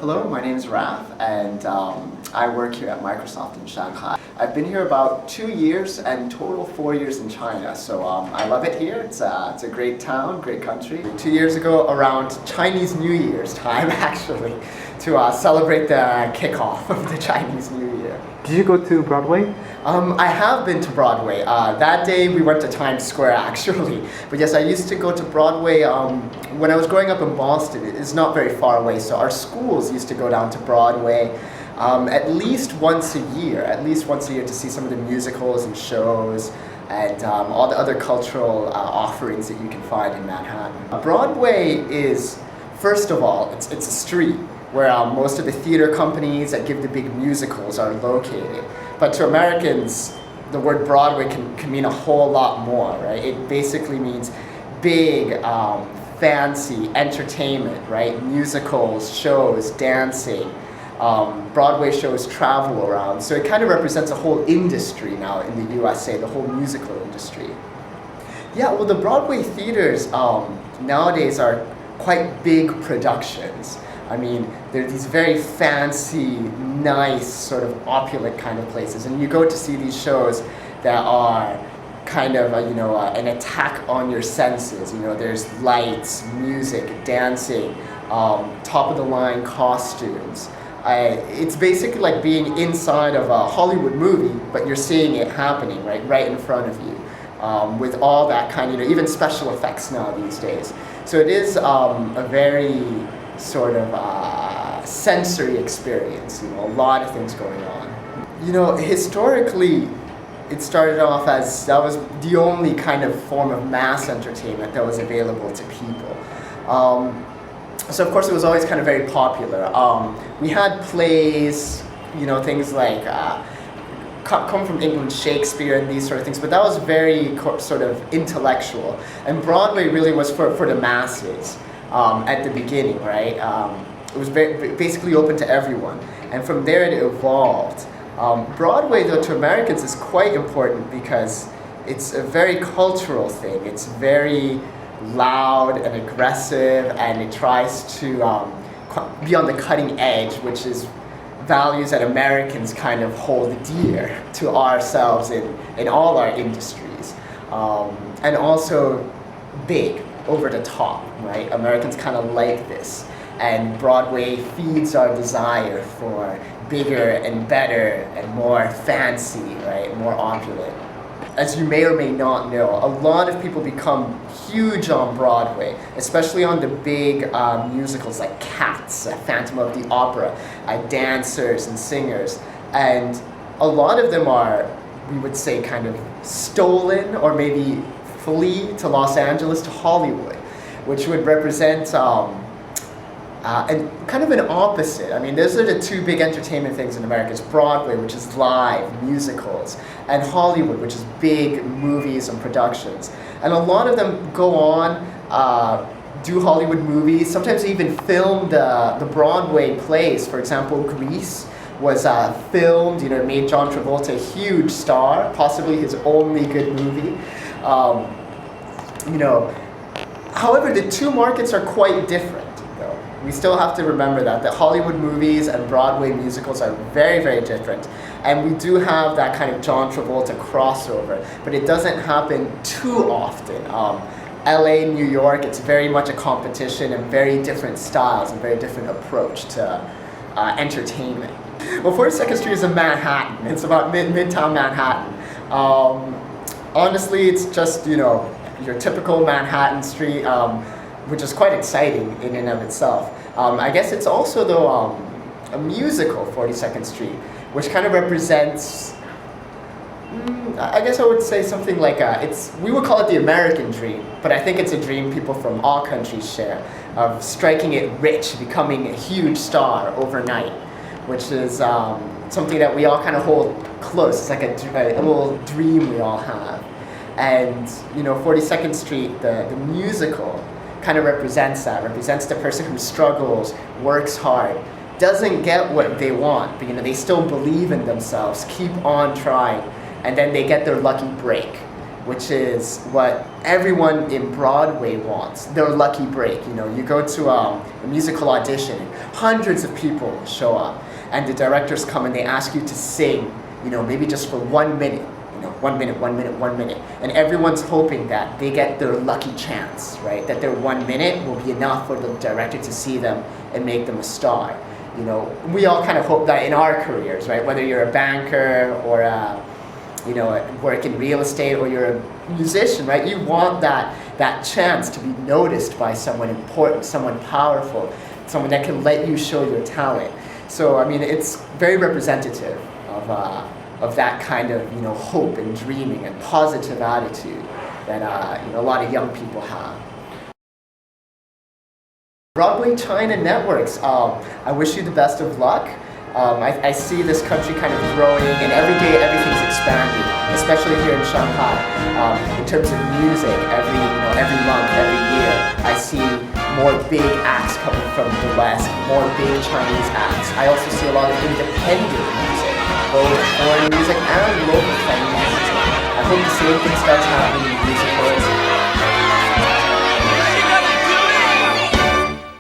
Hello, my name is Raf, and I work here at Microsoft in Shanghai. I've been here about 2 years and total 4 years in China, so I love it here. It's a great town, great country. 2 years ago, around Chinese New Year's time actually, to celebrate the kickoff of the Chinese New Year. Did you go to Broadway? I have been to Broadway. That day we went to Times Square actually. But yes, I used to go to Broadway when I was growing up in Boston. It's not very far away, so our schools used to go down to Broadway at least once a year to see some of the musicals and shows and all the other cultural offerings that you can find in Manhattan. Broadway is, first of all, it's a street where most of the theater companies that give the big musicals are located. But to Americans, the word Broadway can mean a whole lot more, right? It basically means big, fancy entertainment, right? Musicals, shows, dancing. Broadway shows travel around. So it kind of represents a whole industry now in the U.S.A, the whole musical industry. Yeah, well, the Broadway theaters nowadays are quite big productions. I mean, they're these very fancy, nice, sort of opulent kind of places. And you go to see these shows that are kind of, an attack on your senses. You know, there's lights, music, dancing, top-of-the-line costumes. It's basically like being inside of a Hollywood movie, but you're seeing it happening right in front of you, with all that kind of, even special effects now these days. So it is a very sort of sensory experience, a lot of things going on. Historically, it started off as that was the only kind of form of mass entertainment that was available to people. So of course it was always kind of very popular. We had plays, things like come from England, Shakespeare and these sort of things, but that was very sort of intellectual. And Broadway really was for the masses at the beginning, right? It was basically open to everyone. And from there it evolved. Broadway, though, to Americans is quite important because it's a very cultural thing. It's very loud and aggressive, and it tries to be on the cutting edge, which is values that Americans kind of hold dear to ourselves in all our industries. And also big, over the top, right? Americans kind of like this. And Broadway feeds our desire for bigger and better and more fancy, right? More opulent. As you may or may not know, a lot of people become huge on Broadway, especially on the big musicals like Cats, Phantom of the Opera, dancers and singers. And a lot of them are, we would say, kind of stolen or maybe flee to Los Angeles, to Hollywood, which would represent and kind of an opposite. I mean, those are the two big entertainment things in America. It's Broadway, which is live, musicals, and Hollywood, which is big movies and productions. And a lot of them go on, do Hollywood movies, sometimes even film the Broadway plays. For example, Grease was filmed, made John Travolta a huge star, possibly his only good movie. However, the two markets are quite different, though. We still have to remember that the Hollywood movies and Broadway musicals are very, very different. And we do have that kind of John Travolta crossover, but it doesn't happen too often. LA, New York, it's very much a competition and very different styles and very different approach to entertainment. Well, 42nd Street is in Manhattan. It's about Midtown Manhattan. Honestly, it's just, your typical Manhattan street, which is quite exciting in and of itself. I guess it's also, though, a musical, 42nd Street, which kind of represents, I guess I would say something like, we would call it the American dream, but I think it's a dream people from all countries share, of striking it rich, becoming a huge star overnight, which is something that we all kind of hold close. It's like a little dream we all have. And 42nd Street, the musical, kind of represents that, represents the person who struggles, works hard, doesn't get what they want, but they still believe in themselves, keep on trying, and then they get their lucky break, which is what everyone in Broadway wants, their lucky break. You know, you go to a musical audition, and hundreds of people show up, and the directors come and they ask you to sing, you know, maybe just for 1 minute, you know, 1 minute, 1 minute, 1 minute, and everyone's hoping that they get their lucky chance, right? That their 1 minute will be enough for the director to see them and make them a star. You know, we all kind of hope that in our careers, right? Whether you're a banker or you know, work in real estate, or you're a musician, right? You want that chance to be noticed by someone important, someone powerful, someone that can let you show your talent. So, I mean, it's very representative of that kind of, you know, hope and dreaming and positive attitude that you know, a lot of young people have. Broadway China networks, I wish you the best of luck. I see this country kind of growing, and every day everything's expanding, especially here in Shanghai. In terms of music, every month, every year, I see more big acts coming from the West, more big Chinese acts. I also see a lot of independent music, both foreign music and local Chinese music. I hope the same thing starts happening in musicals.